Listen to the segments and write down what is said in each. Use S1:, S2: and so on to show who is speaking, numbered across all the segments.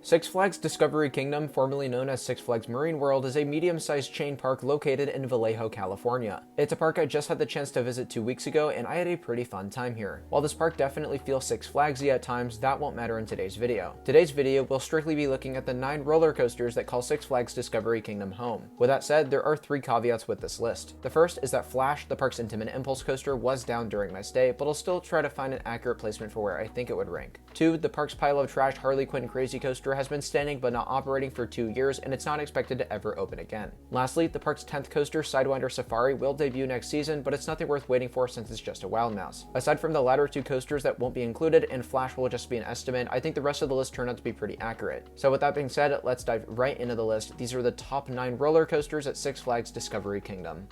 S1: Six Flags Discovery Kingdom, formerly known as Six Flags Marine World, is a medium-sized chain park located in Vallejo, California. It's a park I just had the chance to visit 2 weeks ago, and I had a pretty fun time here. While this park definitely feels Six Flagsy at times, that won't matter in today's video. Today's video will strictly be looking at the 9 roller coasters that call Six Flags Discovery Kingdom home. With that said, there are 3 caveats with this list. The first is that Flash, the park's intimate impulse coaster, was down during my stay, but I'll still try to find an accurate placement for where I think it would rank. 2, the park's pile of trash Harley Quinn Crazy Coaster has been standing but not operating for 2 years, and it's not expected to ever open again. Lastly, the park's 10th coaster, Sidewinder Safari, will debut next season, but it's nothing worth waiting for since it's just a wild mouse. Aside from the latter 2 coasters that won't be included and Flash will just be an estimate, I think the rest of the list turned out to be pretty accurate. So with that being said, let's dive right into the list. These are the top 9 roller coasters at Six Flags Discovery Kingdom.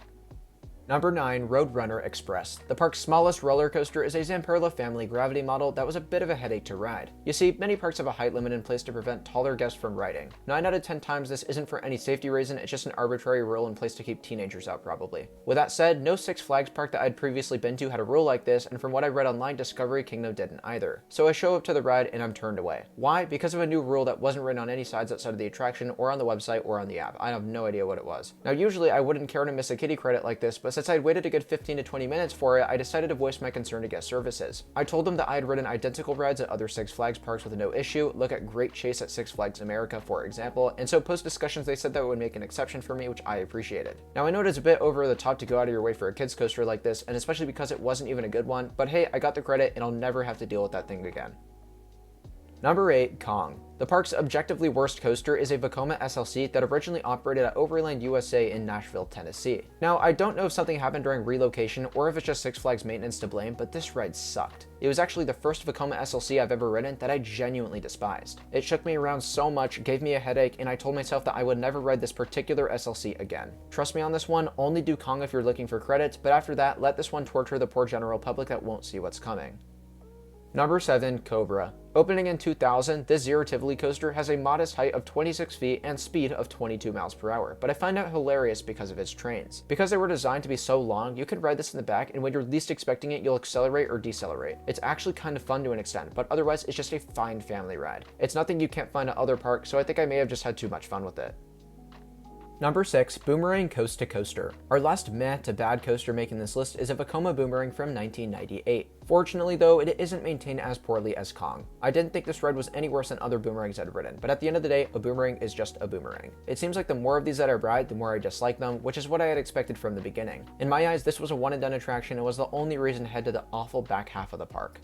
S1: Number 9, Roadrunner Express. The park's smallest roller coaster is a Zamperla family gravity model that was a bit of a headache to ride. You see, many parks have a height limit in place to prevent taller guests from riding. 9 out of 10 times this isn't for any safety reason, it's just an arbitrary rule in place to keep teenagers out probably. With that said, no Six Flags park that I'd previously been to had a rule like this, and from what I read online, Discovery Kingdom didn't either. So I show up to the ride and I'm turned away. Why? Because of a new rule that wasn't written on any sides outside of the attraction or on the website or on the app. I have no idea what it was. Now usually I wouldn't care to miss a kiddie credit like this, but since I'd waited a good 15 to 20 minutes for it, I decided to voice my concern to guest services. I told them that I had ridden identical rides at other Six Flags parks with no issue, look at Great Chase at Six Flags America for example, and so post discussions they said that it would make an exception for me, which I appreciated. Now I know it is a bit over the top to go out of your way for a kids coaster like this, and especially because it wasn't even a good one, but hey, I got the credit and I'll never have to deal with that thing again. Number 8, Kong. The park's objectively worst coaster is a Vekoma SLC that originally operated at Overland USA in Nashville, Tennessee. Now, I don't know if something happened during relocation or if it's just Six Flags maintenance to blame, but this ride sucked. It was actually the first Vekoma SLC I've ever ridden that I genuinely despised. It shook me around so much, gave me a headache, and I told myself that I would never ride this particular SLC again. Trust me on this one, only do Kong if you're looking for credits, but after that, let this one torture the poor general public that won't see what's coming. Number 7, Cobra. Opening in 2000, this Zero Tivoli coaster has a modest height of 26 feet and speed of 22 miles per hour, but I find it hilarious because of its trains. Because they were designed to be so long, you can ride this in the back, and when you're least expecting it, you'll accelerate or decelerate. It's actually kind of fun to an extent, but otherwise it's just a fine family ride. It's nothing you can't find at other parks, so I think I may have just had too much fun with it. Number 6, Boomerang Coast to Coaster. Our last meh to bad coaster making this list is a Vekoma Boomerang from 1998. Fortunately though, it isn't maintained as poorly as Kong. I didn't think this ride was any worse than other boomerangs I'd ridden, but at the end of the day, a boomerang is just a boomerang. It seems like the more of these that I ride, the more I dislike them, which is what I had expected from the beginning. In my eyes, this was a one and done attraction and was the only reason to head to the awful back half of the park.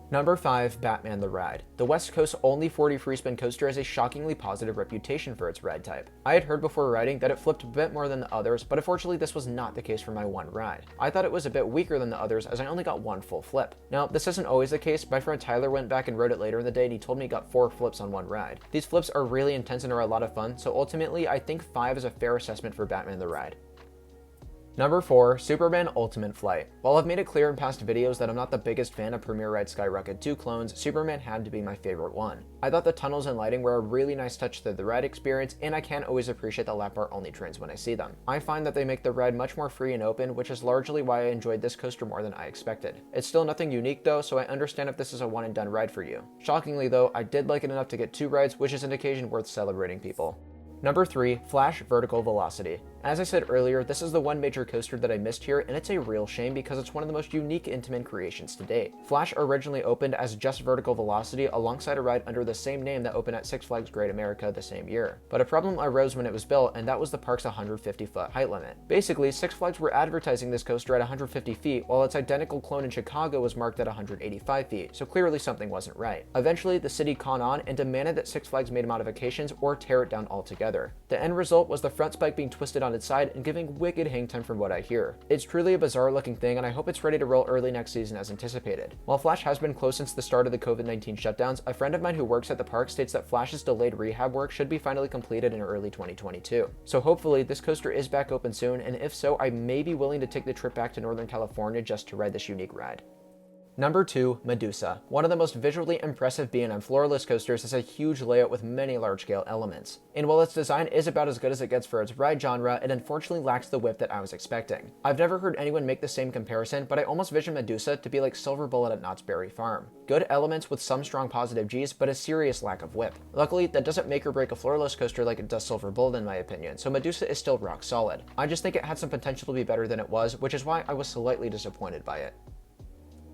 S1: Number 5, Batman the Ride. The West Coast's only 40 free spin coaster has a shockingly positive reputation for its ride type. I had heard before riding that it flipped a bit more than the others, but unfortunately this was not the case for my one ride. I thought it was a bit weaker than the others as I only got 1 full flip. Now, this isn't always the case. My friend Tyler went back and rode it later in the day and he told me he got 4 flips on one ride. These flips are really intense and are a lot of fun, so ultimately I think 5 is a fair assessment for Batman the Ride. Number 4, Superman Ultimate Flight. While I've made it clear in past videos that I'm not the biggest fan of Premier Ride Skyrocket 2 clones, Superman had to be my favorite one. I thought the tunnels and lighting were a really nice touch to the ride experience, and I can't always appreciate the lap bar only trains when I see them. I find that they make the ride much more free and open, which is largely why I enjoyed this coaster more than I expected. It's still nothing unique though, so I understand if this is a one and done ride for you. Shockingly though, I did like it enough to get 2 rides, which is an occasion worth celebrating, people. Number 3, Flash Vertical Velocity. As I said earlier, this is the one major coaster that I missed here, and it's a real shame because it's one of the most unique intimate creations to date. Flash originally opened as just Vertical Velocity alongside a ride under the same name that opened at Six Flags Great America the same year. But a problem arose when it was built, and that was the park's 150-foot height limit. Basically, Six Flags were advertising this coaster at 150 feet, while its identical clone in Chicago was marked at 185 feet, so clearly something wasn't right. Eventually, the city caught on and demanded that Six Flags made modifications or tear it down altogether. The end result was the front spike being twisted on its side and giving wicked hang time from what I hear. It's truly a bizarre looking thing, and I hope it's ready to roll early next season as anticipated. While Flash has been closed since the start of the COVID-19 shutdowns, a friend of mine who works at the park states that Flash's delayed rehab work should be finally completed in early 2022. So hopefully this coaster is back open soon, and if so, I may be willing to take the trip back to Northern California just to ride this unique ride. Number 2, Medusa. One of the most visually impressive B&M floorless coasters, has a huge layout with many large-scale elements. And while its design is about as good as it gets for its ride genre, it unfortunately lacks the whip that I was expecting. I've never heard anyone make the same comparison, but I almost vision Medusa to be like Silver Bullet at Knott's Berry Farm. Good elements with some strong positive Gs, but a serious lack of whip. Luckily, that doesn't make or break a floorless coaster like it does Silver Bullet in my opinion, so Medusa is still rock solid. I just think it had some potential to be better than it was, which is why I was slightly disappointed by it.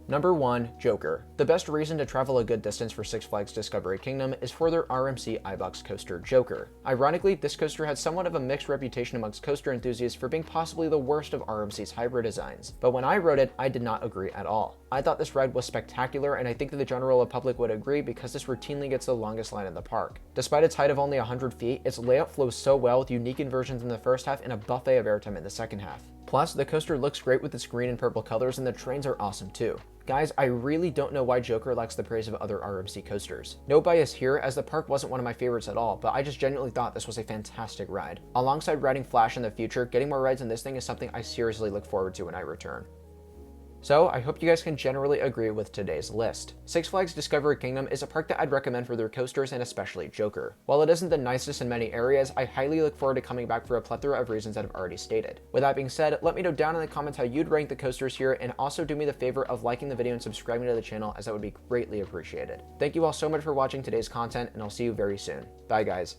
S1: Number 1, Joker. The best reason to travel a good distance for Six Flags Discovery Kingdom is for their RMC iBox coaster, Joker. Ironically, this coaster had somewhat of a mixed reputation amongst coaster enthusiasts for being possibly the worst of RMC's hybrid designs, but when I rode it, I did not agree at all. I thought this ride was spectacular, and I think that the general public would agree because this routinely gets the longest line in the park. Despite its height of only 100 feet, its layout flows so well with unique inversions in the first half and a buffet of airtime in the second half. Plus, the coaster looks great with its green and purple colors, and the trains are awesome too. Guys, I really don't know why Joker lacks the praise of other RMC coasters. No bias here, as the park wasn't one of my favorites at all, but I just genuinely thought this was a fantastic ride. Alongside riding Flash in the future, getting more rides in this thing is something I seriously look forward to when I return. So, I hope you guys can generally agree with today's list. Six Flags Discovery Kingdom is a park that I'd recommend for their coasters and especially Joker. While it isn't the nicest in many areas, I highly look forward to coming back for a plethora of reasons that I've already stated. With that being said, let me know down in the comments how you'd rank the coasters here, and also do me the favor of liking the video and subscribing to the channel, as that would be greatly appreciated. Thank you all so much for watching today's content, and I'll see you very soon. Bye guys.